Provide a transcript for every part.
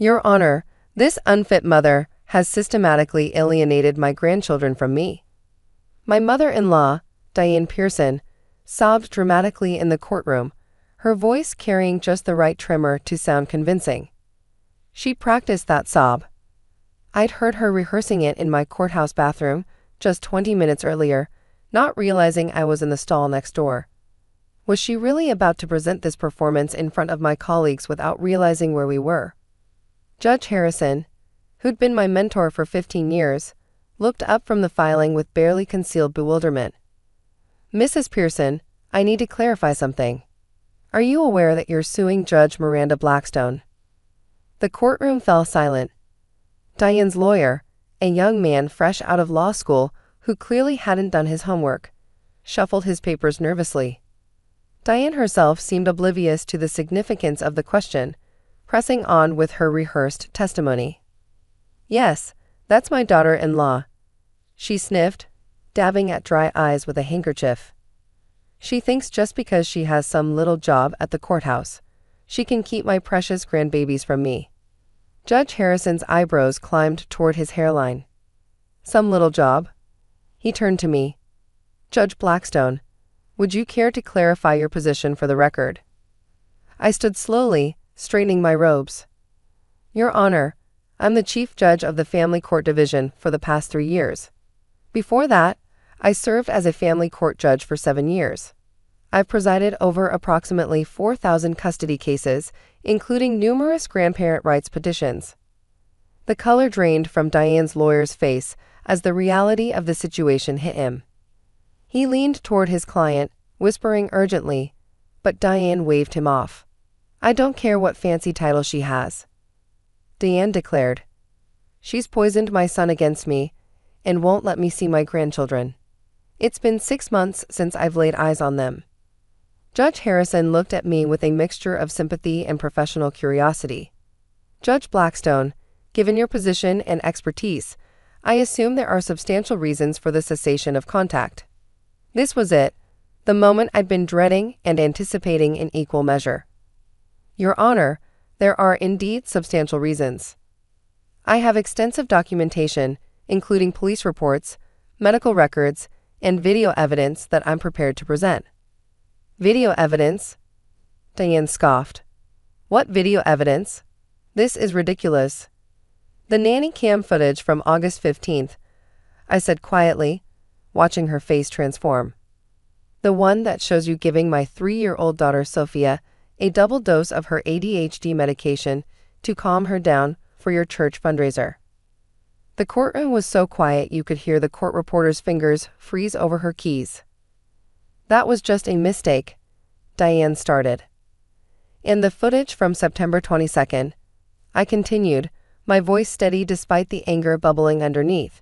Your Honor, this unfit mother has systematically alienated my grandchildren from me. My mother-in-law, Diane Pearson, sobbed dramatically in the courtroom, her voice carrying just the right tremor to sound convincing. She practiced that sob. I'd heard her rehearsing it in my courthouse bathroom just 20 minutes earlier, not realizing I was in the stall next door. Was she really about to present this performance in front of my colleagues without realizing where we were? Judge Harrison, who'd been my mentor for 15 years, looked up from the filing with barely concealed bewilderment. Mrs. Pearson, I need to clarify something. Are you aware that you're suing Judge Miranda Blackstone? The courtroom fell silent. Diane's lawyer, a young man fresh out of law school who clearly hadn't done his homework, shuffled his papers nervously. Diane herself seemed oblivious to the significance of the question, pressing on with her rehearsed testimony. Yes, that's my daughter-in-law. She sniffed, dabbing at dry eyes with a handkerchief. She thinks just because she has some little job at the courthouse, she can keep my precious grandbabies from me. Judge Harrison's eyebrows climbed toward his hairline. Some little job? He turned to me. Judge Blackstone, would you care to clarify your position for the record? I stood slowly, straightening my robes. Your Honor, I'm the Chief Judge of the Family Court Division for the past 3 years. Before that, I served as a family court judge for 7 years. I've presided over approximately 4,000 custody cases, including numerous grandparent rights petitions. The color drained from Diane's lawyer's face as the reality of the situation hit him. He leaned toward his client, whispering urgently, but Diane waved him off. I don't care what fancy title she has, Diane declared. She's poisoned my son against me and won't let me see my grandchildren. It's been 6 months since I've laid eyes on them. Judge Harrison looked at me with a mixture of sympathy and professional curiosity. Judge Blackstone, given your position and expertise, I assume there are substantial reasons for the cessation of contact. This was it, the moment I'd been dreading and anticipating in equal measure. Your Honor, there are indeed substantial reasons. I have extensive documentation, including police reports, medical records, and video evidence that I'm prepared to present. Video evidence? Diane scoffed. What video evidence? This is ridiculous. The nanny cam footage from August 15th, I said quietly, watching her face transform. The one that shows you giving my 3-year-old daughter Sophia a double dose of her ADHD medication to calm her down for your church fundraiser. The courtroom was so quiet you could hear the court reporter's fingers freeze over her keys. That was just a mistake, Diane started. And the footage from September 22nd, I continued, my voice steady despite the anger bubbling underneath,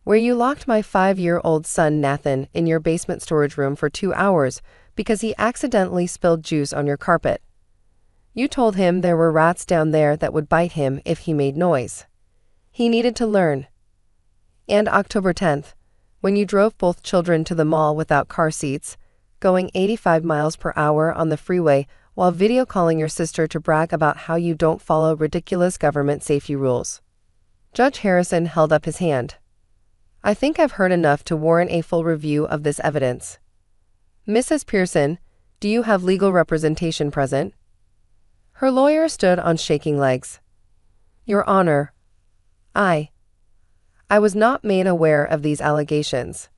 where you locked my 5-year-old son Nathan in your basement storage room for 2 hours because he accidentally spilled juice on your carpet. You told him there were rats down there that would bite him if he made noise. He needed to learn. And October 10th, when you drove both children to the mall without car seats, going 85 miles per hour on the freeway while video calling your sister to brag about how you don't follow ridiculous government safety rules. Judge Harrison held up his hand. I think I've heard enough to warrant a full review of this evidence. Mrs. Pearson, do you have legal representation present? Her lawyer stood on shaking legs. Your Honor, I was not made aware of these allegations.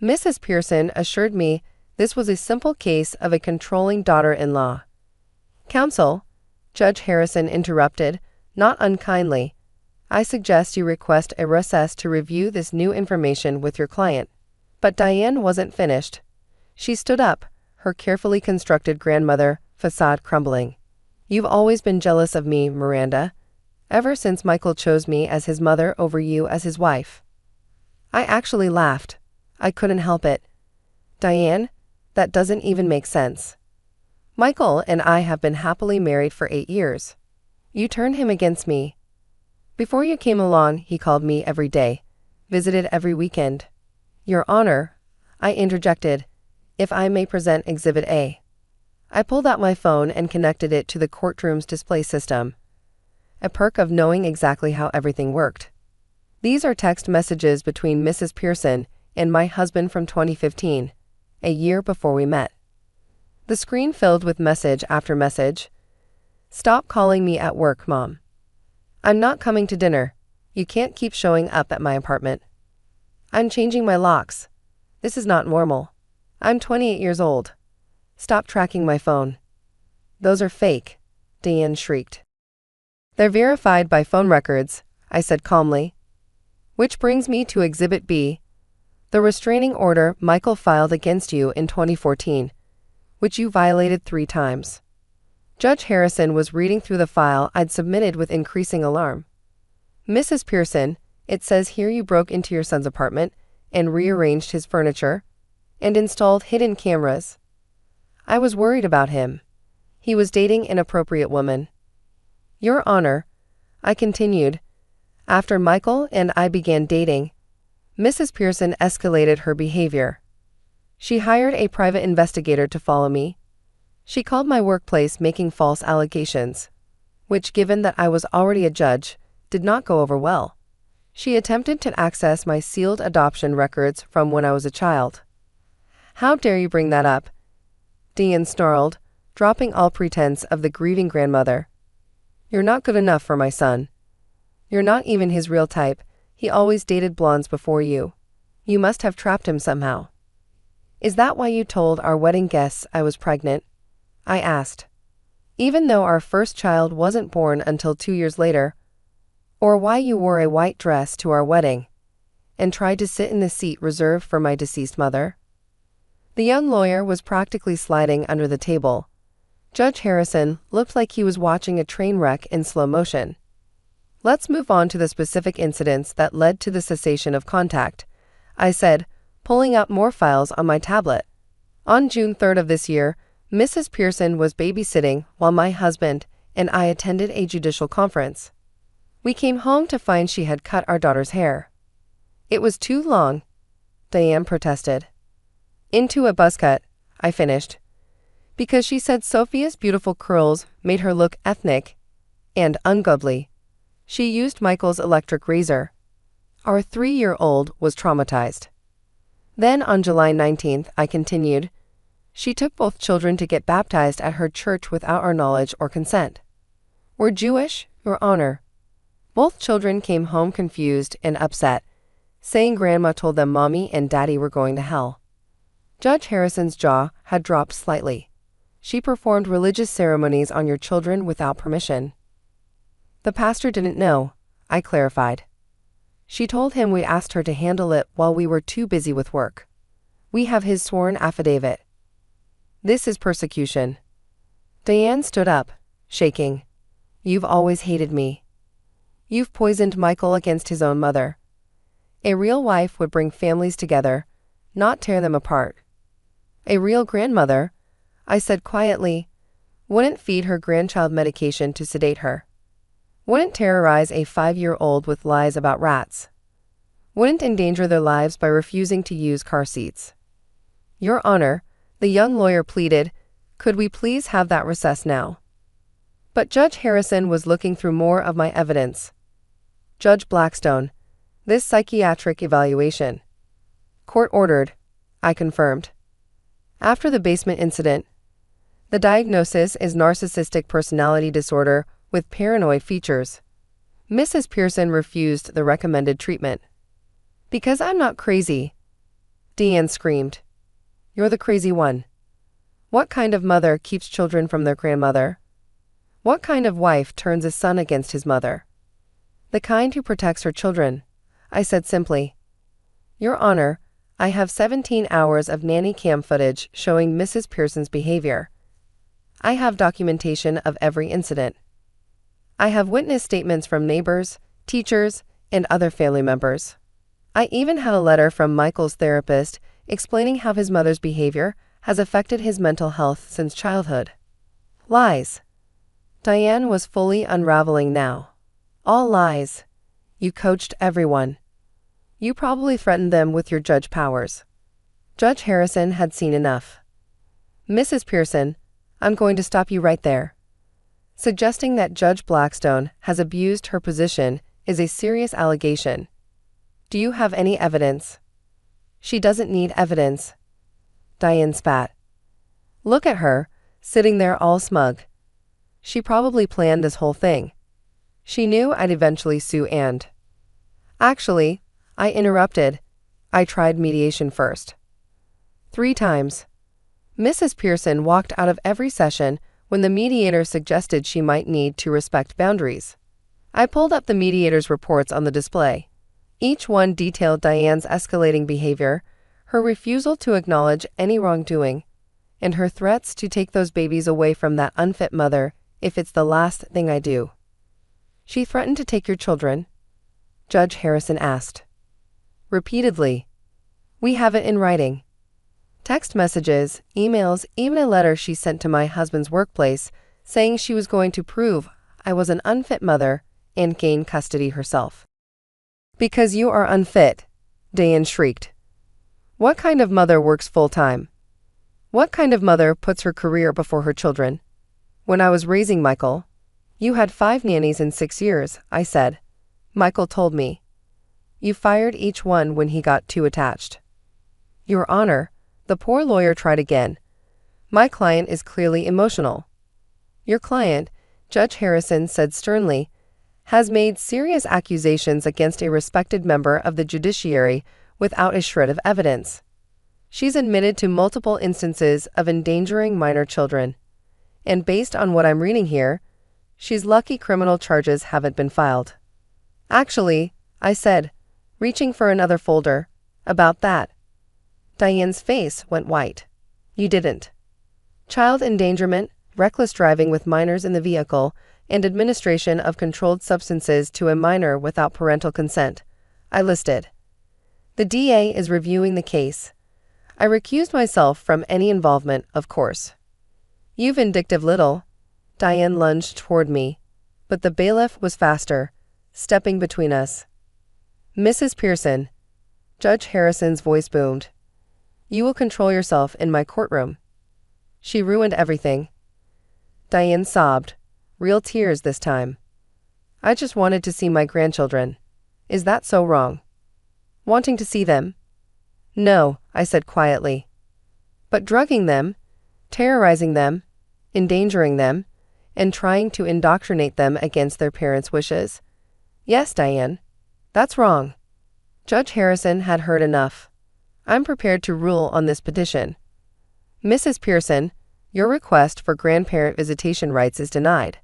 Mrs. Pearson assured me this was a simple case of a controlling daughter-in-law. Counsel, Judge Harrison interrupted, not unkindly, I suggest you request a recess to review this new information with your client. But Diane wasn't finished. She stood up, her carefully constructed grandmother facade crumbling. You've always been jealous of me, Miranda, ever since Michael chose me as his mother over you as his wife. I actually laughed. I couldn't help it. Diane, that doesn't even make sense. Michael and I have been happily married for 8 years. You turned him against me. Before you came along, he called me every day, visited every weekend. Your Honor, I interjected, if I may present Exhibit A. I pulled out my phone and connected it to the courtroom's display system. a perk of knowing exactly how everything worked. These are text messages between Mrs. Pearson and my husband from 2015, a year before we met. The screen filled with message after message. Stop calling me at work, Mom. I'm not coming to dinner. You can't keep showing up at my apartment. I'm changing my locks. This is not normal. I'm 28 years old. Stop tracking my phone. Those are fake, Diane shrieked. They're verified by phone records, I said calmly. Which brings me to Exhibit B, the restraining order Michael filed against you in 2014, which you violated 3 times. Judge Harrison was reading through the file I'd submitted with increasing alarm. Mrs. Pearson, it says here you broke into your son's apartment and rearranged his furniture and installed hidden cameras. I was worried about him. He was dating an inappropriate woman. Your Honor, I continued, after Michael and I began dating, Mrs. Pearson escalated her behavior. She hired a private investigator to follow me. She called my workplace making false allegations, which, given that I was already a judge, did not go over well. She attempted to access my sealed adoption records from when I was a child. How dare you bring that up? Diane snarled, dropping all pretense of the grieving grandmother. You're not good enough for my son. You're not even his real type. He always dated blondes before you. You must have trapped him somehow. Is that why you told our wedding guests I was pregnant? I asked. Even though our first child wasn't born until 2 years later. Or why you wore a white dress to our wedding and tried to sit in the seat reserved for my deceased mother? The young lawyer was practically sliding under the table. Judge Harrison looked like he was watching a train wreck in slow motion. Let's move on to the specific incidents that led to the cessation of contact, I said, pulling out more files on my tablet. On June 3rd of this year, Mrs. Pearson was babysitting while my husband and I attended a judicial conference. We came home to find she had cut our daughter's hair. It was too long, Diane protested. Into a buzz cut, I finished. Because she said Sophia's beautiful curls made her look ethnic and ungodly. She used Michael's electric razor. Our 3-year-old was traumatized. Then on July 19th, I continued, she took both children to get baptized at her church without our knowledge or consent. We're Jewish, Your Honor. Both children came home confused and upset, saying Grandma told them Mommy and Daddy were going to hell. Judge Harrison's jaw had dropped slightly. She performed religious ceremonies on your children without permission. The pastor didn't know, I clarified. She told him we asked her to handle it while we were too busy with work. We have his sworn affidavit. This is persecution. Diane stood up, shaking. You've always hated me. You've poisoned Michael against his own mother. A real wife would bring families together, not tear them apart. A real grandmother, I said quietly, wouldn't feed her grandchild medication to sedate her. Wouldn't terrorize a 5-year-old with lies about rats. Wouldn't endanger their lives by refusing to use car seats. Your Honor, the young lawyer pleaded, could we please have that recess now? But Judge Harrison was looking through more of my evidence. Judge Blackstone, this psychiatric evaluation. Court ordered, I confirmed. After the basement incident, the diagnosis is narcissistic personality disorder with paranoid features. Mrs. Pearson refused the recommended treatment. Because I'm not crazy, Diane screamed. You're the crazy one. What kind of mother keeps children from their grandmother? What kind of wife turns a son against his mother? The kind who protects her children, I said simply. Your Honor, I have 17 hours of nanny cam footage showing Mrs. Pearson's behavior. I have documentation of every incident. I have witness statements from neighbors, teachers, and other family members. I even had a letter from Michael's therapist explaining how his mother's behavior has affected his mental health since childhood. Lies. Diane was fully unraveling now. All lies. You coached everyone. You probably threatened them with your judge powers. Judge Harrison had seen enough. Mrs. Pearson, I'm going to stop you right there. Suggesting that Judge Blackstone has abused her position is a serious allegation. Do you have any evidence? She doesn't need evidence. Diane spat. Look at her, sitting there all smug. She probably planned this whole thing. She knew I'd eventually sue and. Actually, I interrupted. I tried mediation first. 3 times. Mrs. Pearson walked out of every session when the mediator suggested she might need to respect boundaries. I pulled up the mediator's reports on the display. Each one detailed Diane's escalating behavior, her refusal to acknowledge any wrongdoing, and her threats to take those babies away from that unfit mother if it's the last thing I do. She threatened to take your children? Judge Harrison asked. Repeatedly. We have it in writing. Text messages, emails, even a letter she sent to my husband's workplace saying she was going to prove I was an unfit mother and gain custody herself. Because you are unfit, Diane shrieked. What kind of mother works full-time? What kind of mother puts her career before her children? When I was raising Michael, you had 5 nannies in 6 years, I said. Michael told me. You fired each one when he got too attached. Your Honor, the poor lawyer tried again. My client is clearly emotional. Your client, Judge Harrison said sternly, has made serious accusations against a respected member of the judiciary without a shred of evidence. She's admitted to multiple instances of endangering minor children. And based on what I'm reading here, she's lucky criminal charges haven't been filed. Actually, I said, reaching for another folder, about that. Diane's face went white. You didn't. Child endangerment, reckless driving with minors in the vehicle, and administration of controlled substances to a minor without parental consent. I listed. The DA is reviewing the case. I recused myself from any involvement, of course. You vindictive little. Diane lunged toward me, but the bailiff was faster, stepping between us. Mrs. Pearson. Judge Harrison's voice boomed. You will control yourself in my courtroom. She ruined everything. Diane sobbed, real tears this time. I just wanted to see my grandchildren. Is that so wrong? Wanting to see them? No, I said quietly. But drugging them, terrorizing them, endangering them, and trying to indoctrinate them against their parents' wishes? Yes, Diane. That's wrong. Judge Harrison had heard enough. I'm prepared to rule on this petition. Mrs. Pearson, your request for grandparent visitation rights is denied.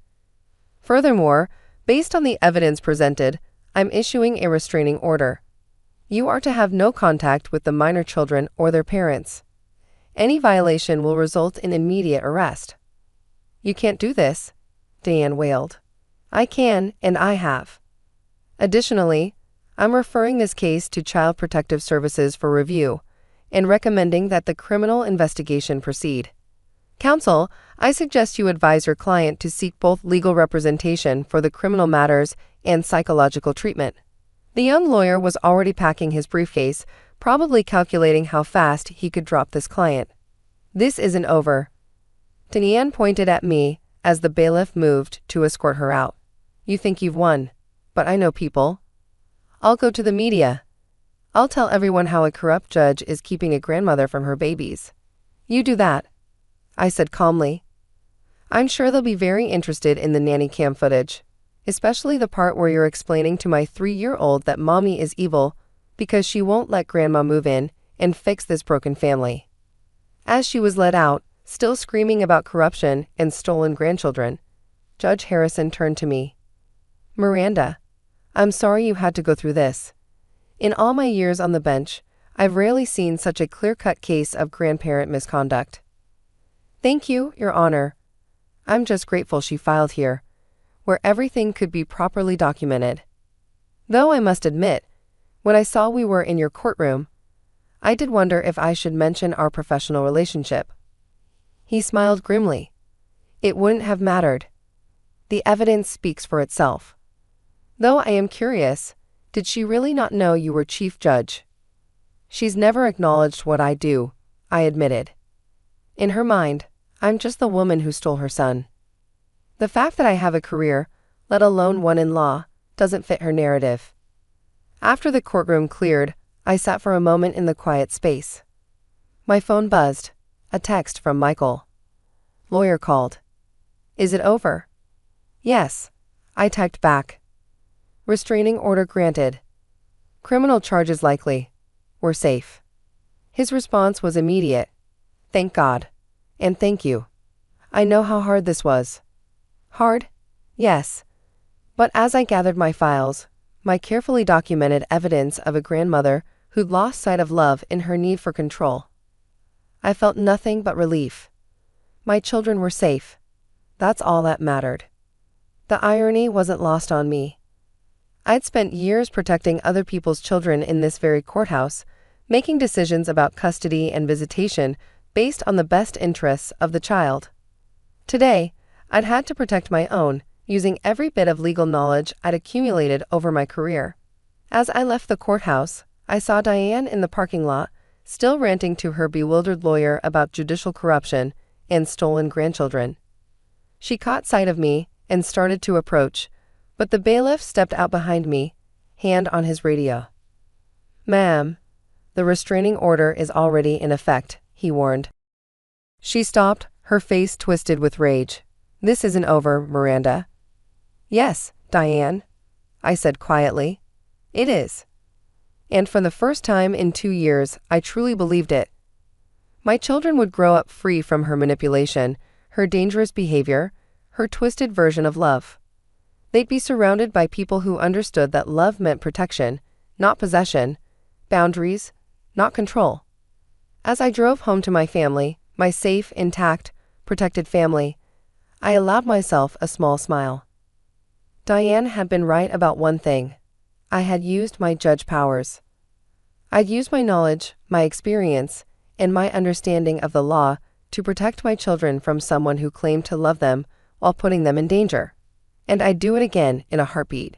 Furthermore, based on the evidence presented, I'm issuing a restraining order. You are to have no contact with the minor children or their parents. Any violation will result in immediate arrest. You can't do this, Diane wailed. I can, and I have. Additionally, I'm referring this case to Child Protective Services for review and recommending that the criminal investigation proceed. Counsel, I suggest you advise your client to seek both legal representation for the criminal matters and psychological treatment. The young lawyer was already packing his briefcase, probably calculating how fast he could drop this client. This isn't over. Diane pointed at me as the bailiff moved to escort her out. You think you've won, but I know people. I'll go to the media. I'll tell everyone how a corrupt judge is keeping a grandmother from her babies. You do that, I said calmly. I'm sure they'll be very interested in the nanny cam footage, especially the part where you're explaining to my 3-year-old that mommy is evil because she won't let grandma move in and fix this broken family. As she was let out, still screaming about corruption and stolen grandchildren, Judge Harrison turned to me. Miranda, I'm sorry you had to go through this. In all my years on the bench, I've rarely seen such a clear-cut case of grandparent misconduct. Thank you, Your Honor. I'm just grateful she filed here, where everything could be properly documented. Though I must admit, when I saw we were in your courtroom, I did wonder if I should mention our professional relationship. He smiled grimly. It wouldn't have mattered. The evidence speaks for itself. Though I am curious, did she really not know you were chief judge? She's never acknowledged what I do, I admitted. In her mind, I'm just the woman who stole her son. The fact that I have a career, let alone one in law, doesn't fit her narrative. After the courtroom cleared, I sat for a moment in the quiet space. My phone buzzed. A text from Michael. Lawyer called. Is it over? Yes. I typed back. Restraining order granted. Criminal charges likely. We're safe. His response was immediate. Thank God. And thank you. I know how hard this was. Hard? Yes. But as I gathered my files, my carefully documented evidence of a grandmother who'd lost sight of love in her need for control, I felt nothing but relief. My children were safe. That's all that mattered. The irony wasn't lost on me. I'd spent years protecting other people's children in this very courthouse, making decisions about custody and visitation based on the best interests of the child. Today, I'd had to protect my own, using every bit of legal knowledge I'd accumulated over my career. As I left the courthouse, I saw Diane in the parking lot, still ranting to her bewildered lawyer about judicial corruption and stolen grandchildren. She caught sight of me and started to approach, but the bailiff stepped out behind me, hand on his radio. Ma'am, the restraining order is already in effect, he warned. She stopped, her face twisted with rage. This isn't over, Miranda. Yes, Diane, I said quietly. It is. And for the first time in 2 years, I truly believed it. My children would grow up free from her manipulation, her dangerous behavior, her twisted version of love. They'd be surrounded by people who understood that love meant protection, not possession, boundaries, not control. As I drove home to my family, my safe, intact, protected family, I allowed myself a small smile. Diane had been right about one thing. I had used my judge powers. I'd used my knowledge, my experience, and my understanding of the law to protect my children from someone who claimed to love them while putting them in danger. And I'd do it again in a heartbeat.